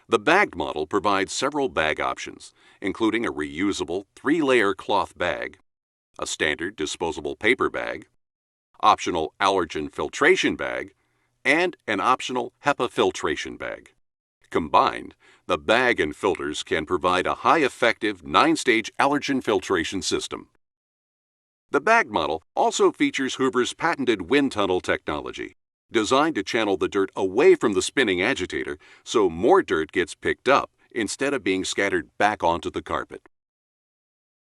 The bagged model provides several bag options, including a reusable 3-layer cloth bag, a standard disposable paper bag, optional allergen filtration bag, and an optional HEPA filtration bag. Combined, the bag and filters can provide a high-effective 9-stage allergen filtration system. The bagged model also features Hoover's patented WindTunnel technology, designed to channel the dirt away from the spinning agitator so more dirt gets picked up instead of being scattered back onto the carpet.